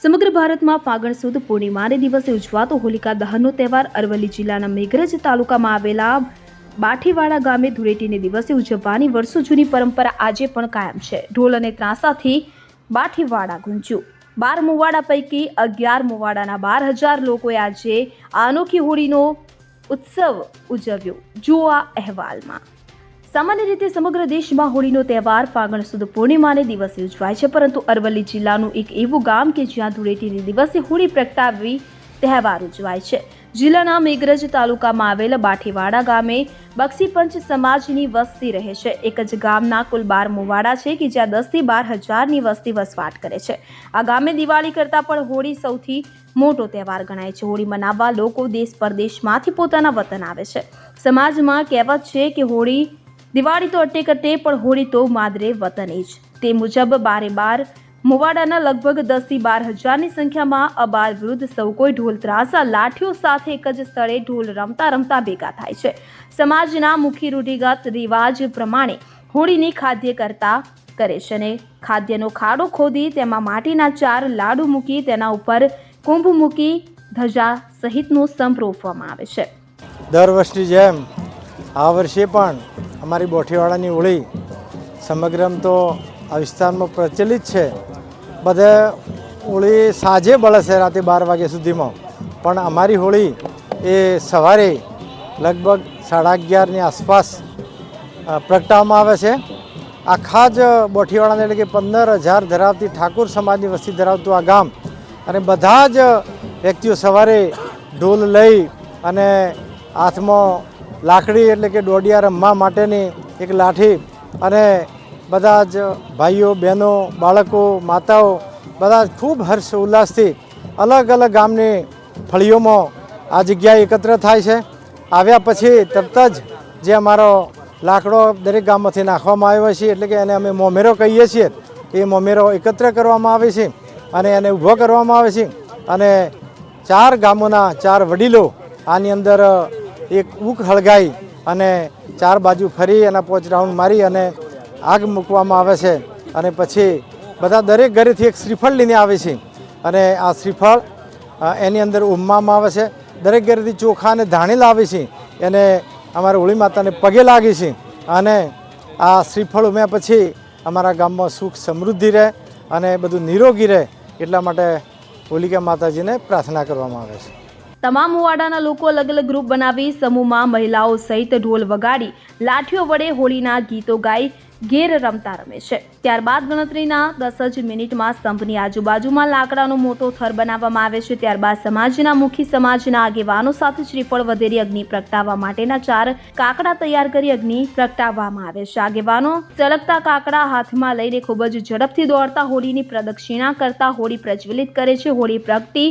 સમગ્ર ભારતમાં ફાગણ સુદ પૂર્ણિમાને દિવસે ઉજવાતો હોલિકા દહનનો તહેવાર અરવલ્લી જિલ્લાના મેઘરજ તાલુકામાં આવેલા બાઠીવાડા ગામે ધૂળેટીને દિવસે ઉજવવાની વર્ષો જૂની પરંપરા આજે પણ કાયમ છે। ઢોલ અને ત્રાસાથી બાઠીવાડા ગુંજ્યું। 12 મુવાડા પૈકી 11 મુવાડાના 12,000 લોકોએ આજે આ અનોખી હોળીનો ઉત્સવ ઉજવ્યો। જુઓ આ અહેવાલમાં। सामान्य रीते समग्र देश में होली नो तहेवार फागण सुद पूर्णिमा ने दिवसे उजवाय छे, परंतु अरवल्ली जिल्लानुं एक एवुं गाम के ज्यां धूळेटीने दिवसे होली प्रगटावी तहेवार उजवाय छे। जिल्लाना मेघरज तालुकामां आवेल बाठीवाड़ा गामे बक्षीपंच समाजनी वस्ती रहे छे। एक ज गामना कुल 12 मुवाड़ा छे कि ज्यां 10 થી 12,000 ની वस्ती वसवाट करे छे। आ गामे दिवाળી करता पण होળી सौथी मोटो तहेवार गणाय छे। होળી मनाववा लोको देश परदेशमांथी पोताना वतन आवे छे। समाजमां कहेवत छे कि होળી दिवाળી तो अटे कटे पण होળી तो मादरे वतने ज। ते मुजब 12 मुवाडाना लगभग 10 થી 12,000 ની संख्यामां अबाल वृद्ध सौ कोई ढोल ત્રાસા लाठीओ साथे एक ज स्थळे ढोल रमता रमता भेगा थाय छे। समाजना मुखी रूढ़िगत रिवाज प्रमाणे होळीनी खाद्य करता करे छे ने खाद्यनो खाडो खोदी तेमां माटीना 4 लाडू मूकी तेना उपर कुंभ मूकी धजा सहितनो संप रोपवामां आवे छे। दर वर्षनी जेम आ वर्षे पण अमारी बाठीवाड़ानी होળી समग्रम तो आ विस्तारमां प्रचलित है। बधे होળી साँजे बळे छे राते 12 वाग्या सुधीमां, पण अमारी होળી ए सवारे लगभग 11:30 ની आसपास प्रगटाववामां आवे छे। आखा ज बाठीवाड़ाने એટલે કે 15,000 धरावती ठाकुर समाजनी वस्ती धरावतुं आ गाम अने बधा ज व्यक्तिओ सवारे ढोल लई अने हाथमां लाकड़ी एटले के डोडिया रमवा माटेनी एक लाठी अने बधा ज भाईओ बहनों बाळको माताओ बधा खूब हर्ष उल्लासथी अलग अलग गामनी फळीओमां आ जग्याए एकत्र थाय छे। आव्या पछी तरत ज जे अमारो लाकड़ो दरेक गाममांथी नाखवामां आव्यो छे एटले के एने अमे मोमेरो कहीए छीए। ए मोमेरो एकत्र करवामां आवे छे अने एने ऊभो करवामां आवे छे अने 4 गामोना 4 वडीलो आनी अंदर एक ऊख हळगाई अने 4 बाजू फरी एना 5 राउंड मारी अने आग मूकवामां आवे छे अने पछी बधा दरेक घरेथी एक श्रीफळ लईने आवे छे अने आ श्रीफळ एनी अंदर उमवामां आवे छे। दरेक घरेथी चोखा अने धाणी लावे छे एने अमारी होળી माताने पगे लागे छे अने आ श्रीफळ उम्या पछी अमारा गाममां सुख समृद्धि रहे अने बधुं निरोगी रहे એટલા માટે હોલિકા માતાજીને પ્રાર્થના કરવામાં આવે છે। તમામ મુવાડાના લોકો અલગ અલગ ગ્રુપ બનાવી સમૂહમાં મહિલાઓ સહિત ઢોલ વગાડી લાઠીઓ વડે હોળીના ગીતો ગાઈ ઘેર રમતા રમે છે। ત્યારબાદ ગણતરીના 10 જ મિનિટમાં સ્તંભની આજુબાજુમાં લાકડાનો મોટો થર બનાવવામાં આવે છે। ત્યારબાદ સમાજના મુખી સમાજના આગેવાનો સાથે શ્રીફળ વધેરી અગ્નિ પ્રગટાવવા માટેના 4 કાકડા તૈયાર કરી અગ્નિ પ્રગટાવવામાં આવે છે। આગેવાનો ચળકતા કાકડા હાથમાં લઈને ખૂબ જ ઝડપથી દોડતા હોળીની પ્રદક્ષિણા કરતા હોળી પ્રજ્વલિત કરે છે। હોળી પ્રગટી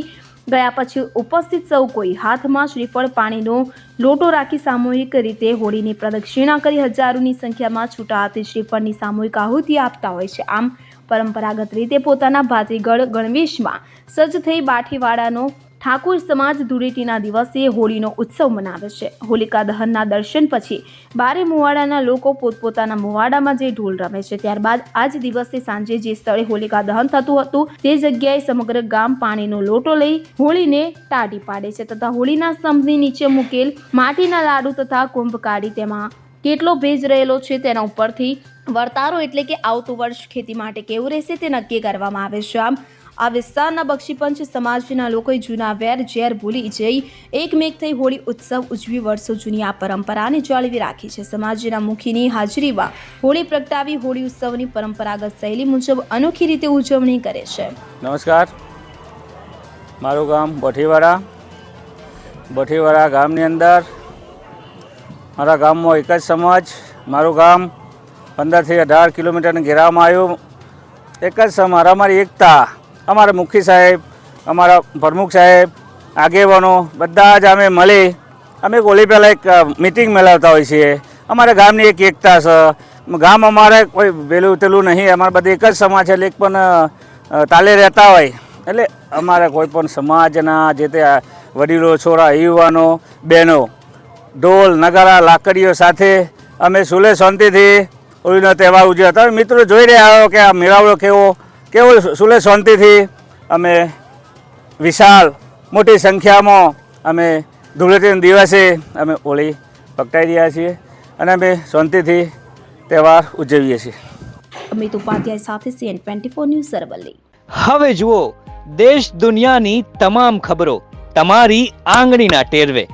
ગયા પછી ઉપસ્થિત સૌ કોઈ હાથમાં શ્રીફળ પાણીનો લોટો રાખી સામૂહિક રીતે હોળીની પ્રદક્ષિણા કરી હજારોની સંખ્યામાં છૂટા હાથે શ્રીફળની સામૂહિક આહુતિ આપતા હોય છે। આમ પરંપરાગત રીતે પોતાના ભાતીગળ ગણવેશમાં સજ્જ થઈ બાઠીવાડાનો ઠાकुर समाज धूळेटीना दिवसे होळीनो उत्सव मनावे छे। होलिका दहनना दर्शन पछी 12 मुवाडाना लोको पोतपोताना मुवाडामां जे ढोल रमे छे। त्यारबाद आज दिवसे सांजे जे स्थळे होलिका दहन थतुं हतुं ते जग्याए समग्र गाम पाणीनो लोटो लई होळीने टाटी पाडे छे तथा होळीना स्तंभनी नीचे मूकेल माटीना लाडू तथा कुंभ काढी तेमां કેટલો ભેજ રહેલો છે તેના ઉપરથી વર્તારો એટલે કે આવતું વર્ષ ખેતી માટે કેવું રહેશે તે નક્કી કરવામાં આવે છે। આમ આ વિસ્તારના બક્ષીપંચ સમાજના લોકોએ જૂના વેર ઝેર ભૂલી જઈ એકમેક થઈ હોળી ઉત્સવ ઉજવી વર્ષો જૂની આ પરંપરાને જાળવી રાખી છે। સમાજના મુખીની હાજરીમાં હોળી પ્રગટાવી હોળી ઉત્સવની પરંપરાગત શૈલી મુજબ અનોખી રીતે ઉજવણી કરે છે। નમસ્કાર, મારું ગામ બઠીવાડા ગામની અંદર મારા ગામમાં એક જ સમાજ મારું ગામ 15 થી 18 કિલોમીટરના ઘેરામાં આવ્યું। એક જ સમાજ અમારી એકતા અમારા મુખી સાહેબ અમારા પ્રમુખ સાહેબ આગેવાનો બધા જ અમે મળી અમે હોળી પહેલાં એક મીટિંગ મેળવતા હોઈએ છીએ। અમારા ગામની એક એકતા છે। ગામ અમારે કોઈ વેલું તેલું નહીં, અમારા બધા એક જ સમાજ છે એટલે એક પણ તાલે રહેતા હોય એટલે અમારે કોઈ પણ સમાજના જે તે વડીલો છોરા યુવાનો બહેનો ઢોલ નગારા લાકડીઓ સાથે અમે સુલે શાંતિથી હોળીનો તહેવાર ઉજવ્યો। તમે મિત્રો જોઈ રહ્યા હો કે આ મેળાવડો કેવો સુલે શાંતિથી અમે વિશાળ મોટી સંખ્યામાં અમે ધૂળેટીના દિવસે અમે હોળી પ્રગટાવી રહ્યા છીએ અને અમે શાંતિથી તહેવાર ઉજવીએ છીએ. અમિત ઉપાધ્યાય સાથે CN24 ન્યૂઝ અરવલ્લી. હવે જુઓ દેશ દુનિયાની તમામ ખબરો તમારી આંગળીના ટેરવે.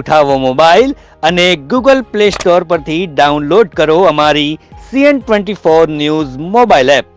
ઉઠાવો મોબાઈલ અને ગૂગલ પ્લે સ્ટોર પરથી ડાઉનલોડ કરો અમારી CN24 ન્યૂઝ મોબાઈલ એપ.